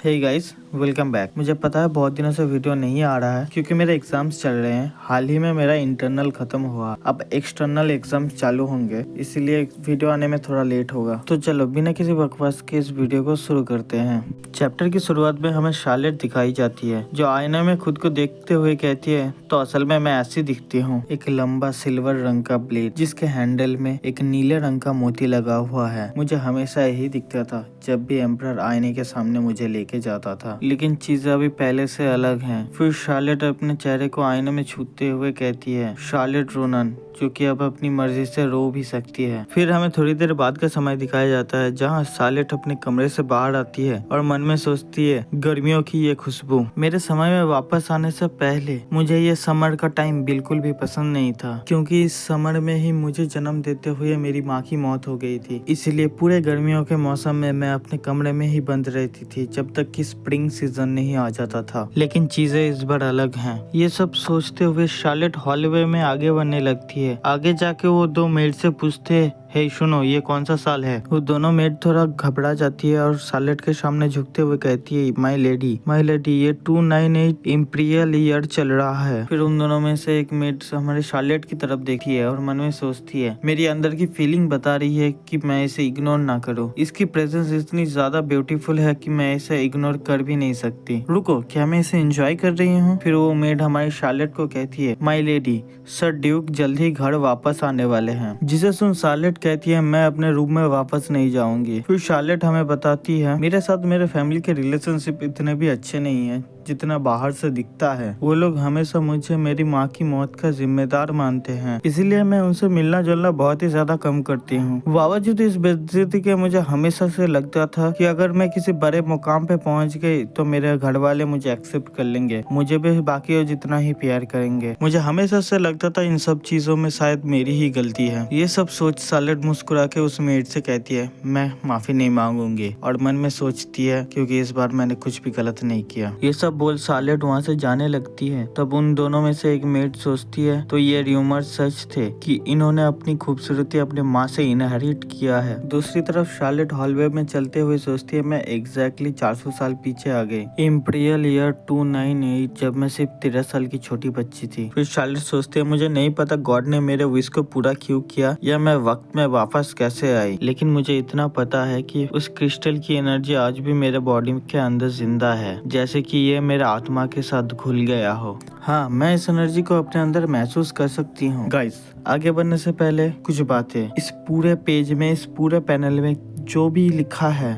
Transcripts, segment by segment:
Hey guys, welcome back. मुझे पता है बहुत दिनों से वीडियो नहीं आ रहा है क्योंकि मेरे एग्जाम्स चल रहे हैं। हाल ही में मेरा इंटरनल खत्म हुआ, अब एक्सटर्नल एग्जाम्स चालू होंगे, इसीलिए वीडियो आने में थोड़ा लेट होगा। तो चलो बिना किसी बकवास के इस वीडियो को शुरू करते हैं। चैप्टर की शुरुआत में हमें शार्लेट दिखाई जाती है जो आईने में खुद को देखते हुए कहती है, तो असल में मैं ऐसी दिखती हूँ। एक लंबा सिल्वर रंग का ब्लेड जिसके हैंडल में एक नीले रंग का मोती लगा हुआ है। मुझे हमेशा यही दिखता था जब भी एम्परर आईने के सामने मुझे लेके जाता था, लेकिन चीजें अभी पहले से अलग हैं। फिर शार्लेट अपने चेहरे को आईने में छूते हुए कहती है, शार्लेट रोनन, जो कि अब अपनी मर्जी से रो भी सकती है। फिर हमें थोड़ी देर बाद का समय दिखाया जाता है जहाँ शार्लेट अपने कमरे से बाहर आती है और मन में सोचती है, गर्मियों की ये खुशबू। मेरे समय में वापस आने से पहले मुझे ये समर का टाइम बिल्कुल भी पसंद नहीं था, क्योंकि इस समर में ही मुझे जन्म देते हुए मेरी माँ की मौत हो गई थी। इसलिए पूरे गर्मियों के मौसम में मैं अपने कमरे में ही बंद रहती थी जब तक कि स्प्रिंग सीजन नहीं आ जाता था। लेकिन चीजें इस बार अलग हैं। ये सब सोचते हुए शार्लेट हॉलवे में आगे बढ़ने लगती है। आगे जाके वो दो मेड से पूछते है, हे सुनो, ये कौन सा साल है? वो दोनों मेड थोड़ा घबरा जाती है और शार्लेट के सामने झुकते हुए कहती है, माय लेडी, ये 298 इम्पीरियल ईयर चल रहा है। फिर उन दोनों में से एक मेड हमारे शार्लेट की तरफ देखती है और मन में सोचती है, मेरी अंदर की फीलिंग बता रही है कि मैं इसे इग्नोर ना करूं। इसकी प्रेजेंस इतनी ज्यादा ब्यूटीफुल है कि मैं इसे इग्नोर कर भी नहीं सकती। रुको, क्या मैं इसे एंजॉय कर रही हूँ? फिर वो मेड हमारी शार्लेट को कहती है, माय लेडी, सर ड्यूक जल्द ही घर वापस आने वाले हैं। जिसे सुन शार्लेट कहती है, मैं अपने रूम में वापस नहीं जाऊंगी। फिर शार्लेट हमें बताती है, मेरे साथ मेरे फैमिली के रिलेशनशिप इतने भी अच्छे नहीं है जितना बाहर से दिखता है। वो लोग हमेशा मुझे मेरी माँ की मौत का जिम्मेदार मानते हैं, इसीलिए मैं उनसे मिलना जुलना बहुत ही ज्यादा कम करती हूँ। बावजूद इस बेइज्जती के मुझे हमेशा से लगता था कि अगर मैं किसी बड़े मुकाम पे पहुँच गई तो मेरे घर वाले मुझे एक्सेप्ट कर लेंगे, मुझे भी बाकी जितना ही प्यार करेंगे। मुझे हमेशा से लगता था इन सब चीजों में शायद मेरी ही गलती है। ये सब सोच शार्लेट मुस्कुरा के उस मेड से कहती है, मैं माफी नहीं मांगूंगी। और मन में सोचती है, क्योंकि इस बार मैंने कुछ भी गलत नहीं किया। ये सब बोल शार्लेट वहाँ से जाने लगती है। तब उन दोनों में से एक मेड सोचती है, तो ये र्यूमर सच थे कि इन्होंने अपनी खूबसूरती अपने माँ से इनहेरिट किया है। दूसरी तरफ शार्लेट हॉलवे में चलते हुए सोचती है, मैं एग्जैक्टली 400 साल पीछे आ गई, इम्पीरियल ईयर 298, जब मैं सिर्फ 13 साल की छोटी बच्ची थी। फिर शार्लेट सोचती है, मुझे नहीं पता गॉड ने मेरे विश को पूरा क्यों किया या मैं वक्त में वापस कैसे आई, लेकिन मुझे इतना पता है कि उस क्रिस्टल की एनर्जी आज भी मेरे बॉडी के अंदर जिंदा है, जैसे कि ये मेरे आत्मा के साथ घुल गया हो। हाँ, मैं इस एनर्जी को अपने अंदर महसूस कर सकती हूँ। गाइस, आगे बढ़ने से पहले कुछ बातें। इस पूरे पेज में, इस पूरे पैनल में जो भी लिखा है,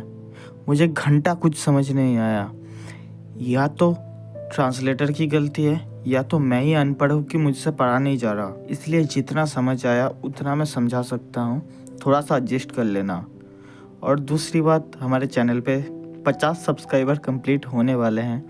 मुझे घंटा कुछ समझ नहीं आया। या तो ट्रांसलेटर की गलती है या तो मैं ही अनपढ़ हूँ कि मुझसे पढ़ा नहीं जा रहा, इसलिए जितना समझ आया उतना मैं समझा सकता हूँ, थोड़ा सा एडजस्ट कर लेना। और दूसरी बात, हमारे चैनल पे 50 सब्सक्राइबर कंप्लीट होने वाले हैं,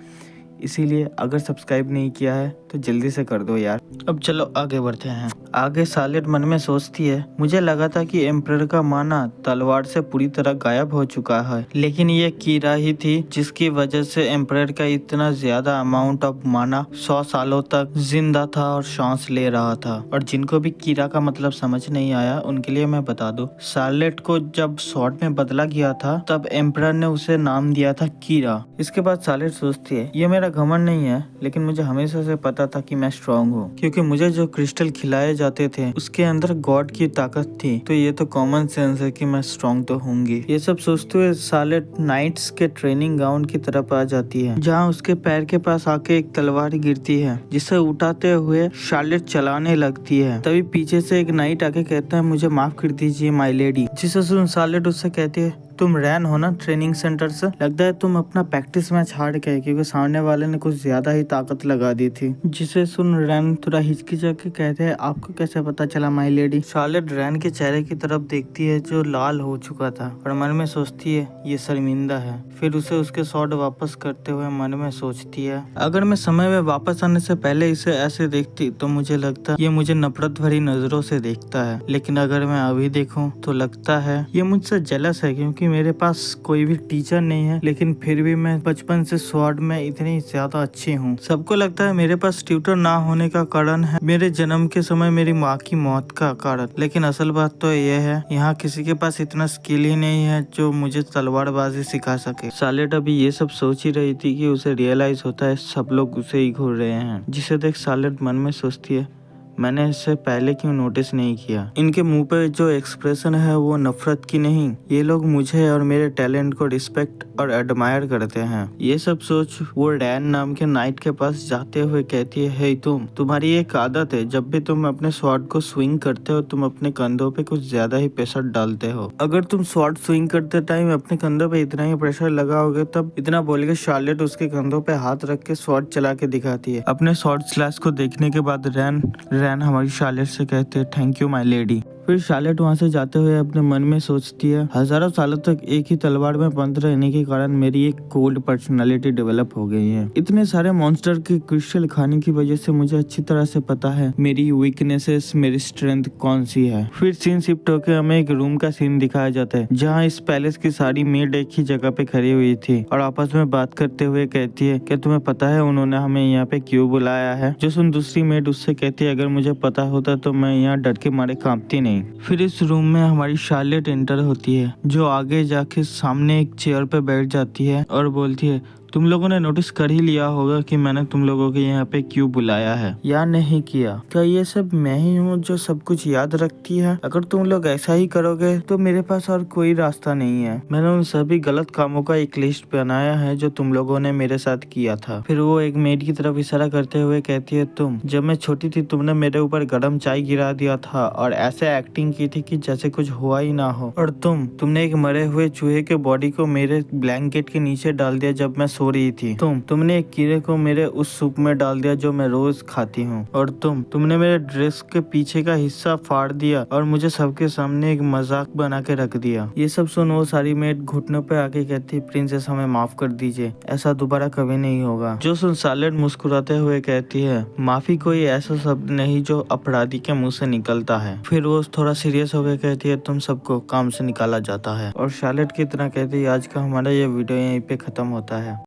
इसीलिए अगर सब्सक्राइब नहीं किया है तो जल्दी से कर दो यार। अब चलो आगे बढ़ते हैं। आगे शार्लेट मन में सोचती है, मुझे लगा था कि एम्परर का माना तलवार से पूरी तरह गायब हो चुका है, लेकिन ये कीरा ही थी जिसकी वजह से एम्परर का इतना ज्यादा अमाउंट ऑफ माना 100 सालों तक जिंदा था और सांस ले रहा था। और जिनको भी कीरा का मतलब समझ नहीं आया उनके लिए मैं बता दूं, शार्लेट को जब स्वॉर्ड में बदला गया था तब एम्परर ने उसे नाम दिया था कीरा। इसके बाद शार्लेट सोचती है, ये मेरा घमंड नहीं है, लेकिन मुझे हमेशा से पता था कि मैं स्ट्रांग हूँ, क्योंकि मुझे जो क्रिस्टल खिलाए जाते थे उसके अंदर गॉड की ताकत थी, तो ये तो कॉमन सेंस है कि मैं स्ट्रांग तो होंगी। ये सब सोचते हुए शार्लेट नाइट्स के ट्रेनिंग ग्राउंड की तरफ आ जाती है, जहाँ उसके पैर के पास आके एक तलवार गिरती है, जिसे उठाते हुए शार्लेट चलाने लगती है। तभी पीछे से एक नाइट आके कहता है, मुझे माफ कर दीजिए माय लेडी। जिसे सुन शार्लेट उससे कहती है, तुम रैन हो ना ट्रेनिंग सेंटर से, लगता है तुम अपना प्रैक्टिस मैच हार गए, क्योंकि सामने वाले ने कुछ ज्यादा ही ताकत लगा दी थी। जिसे सुन रैन थोड़ा हिचकिचा के कहते हैं, आपको कैसे पता चला माय लेडी? शार्लेट रैन के चेहरे की तरफ देखती है जो लाल हो चुका था और मन में सोचती है, ये शर्मिंदा है। फिर उसे उसके शॉट वापस करते हुए मन में सोचती है, अगर मैं समय में वापस आने से पहले इसे ऐसे देखती तो मुझे लगता ये मुझे नफरत भरी नजरों से देखता है, लेकिन अगर मैं अभी देखूं तो लगता है ये मुझसे जेलस है, क्योंकि कि मेरे पास कोई भी टीचर नहीं है, लेकिन फिर भी मैं बचपन से स्वॉर्ड में इतनी ज्यादा अच्छी हूँ। सबको लगता है मेरे पास ट्यूटर ना होने का कारण है मेरे जन्म के समय मेरी माँ की मौत का कारण, लेकिन असल बात तो यह है यहाँ किसी के पास इतना स्किल ही नहीं है जो मुझे तलवारबाजी सिखा सके। सालेट अभी ये सब सोच ही रही थी कि उसे रियलाइज होता है सब लोग उसे ही घूर रहे हैं, जिसे देख सालेट मन में सोचती है मैंने इससे पहले क्यों नोटिस नहीं किया। इनके मुंह पे जो एक्सप्रेशन है वो नफरत की नहीं, ये लोग मुझे और मेरे टैलेंट को रिस्पेक्ट और एडमायर करते हैं। ये सब सोच वो डैन नाम के नाइट के पास जाते हुए कहती है हे तुम्हारी एक आदत है, जब भी तुम अपने स्वॉर्ड को स्विंग करते हो तुम अपने कंधों पे कुछ ज्यादा ही प्रेशर डालते हो। अगर तुम स्वॉर्ड स्विंग करते टाइम अपने कंधों पे इतना ही प्रेशर लगाओगे तब इतना बोल के शार्लेट उसके कंधों पे हाथ रख के स्वॉर्ड चला के दिखाती है। अपने स्वॉर्ड स्लैश को देखने के बाद रैन हमारी शार्लेट से कहते हैं थैंक यू माय लेडी। फिर शार्लेट वहाँ से जाते हुए अपने मन में सोचती है हजारों सालों तक एक ही तलवार में बंद रहने के कारण मेरी एक कोल्ड पर्सनालिटी डेवलप हो गई है। इतने सारे मॉन्स्टर के क्रिस्टल खाने की वजह से मुझे अच्छी तरह से पता है मेरी वीकनेसेस मेरी स्ट्रेंथ कौन सी है। फिर सीन शिफ्ट होकर हमें एक रूम का सीन दिखाया जाता है जहाँ इस पैलेस की सारी मेड एक ही जगह पे खड़ी हुई थी और आपस में बात करते हुए कहती है क्या तुम्हें पता है उन्होंने हमें यहाँ पे क्यों बुलाया है। जो सुन दूसरी मेड उससे कहती है अगर मुझे पता होता तो मैं यहाँ डर के मारे कांपती नहीं। फिर इस रूम में हमारी शार्लेट एंटर होती है जो आगे जाके सामने एक चेयर पे बैठ जाती है और बोलती है तुम लोगों ने नोटिस कर ही लिया होगा कि मैंने तुम लोगों के यहाँ पे क्यों बुलाया है या नहीं किया। क्या ये सब मैं ही हूँ जो सब कुछ याद रखती है। अगर तुम लोग ऐसा ही करोगे तो मेरे पास और कोई रास्ता नहीं है। मैंने उन सभी गलत कामों का एक लिस्ट बनाया है जो तुम लोगों ने मेरे साथ किया था। फिर वो एक मेड की तरफ इशारा करते हुए कहती है जब मैं छोटी थी तुमने मेरे ऊपर गर्म चाय गिरा दिया था और ऐसे एक्टिंग की थी कि जैसे कुछ हुआ ही ना हो। और तुमने एक मरे हुए चूहे के बॉडी को मेरे ब्लैंकेट के नीचे डाल दिया जब मैं सो रही थी। तुमने एक कीड़े को मेरे उस सूप में डाल दिया जो मैं रोज खाती हूँ। और तुमने मेरे ड्रेस के पीछे का हिस्सा फाड़ दिया और मुझे सबके सामने एक मजाक बना के रख दिया। ये सब सुन वो सारी मेड घुटनों पे आके कहती प्रिंसेस हमें माफ कर दीजिए, ऐसा दोबारा कभी नहीं होगा। जो सुन सालेट मुस्कुराते हुए कहती है माफी कोई ऐसा शब्द नहीं जो अपराधी के मुंह से निकलता है। फिर वो थोड़ा सीरियस होकर कहती है तुम सबको काम से निकाला जाता है। और शार्लेट की तरह कहती है आज का हमारा ये वीडियो यहीं पे खत्म होता है।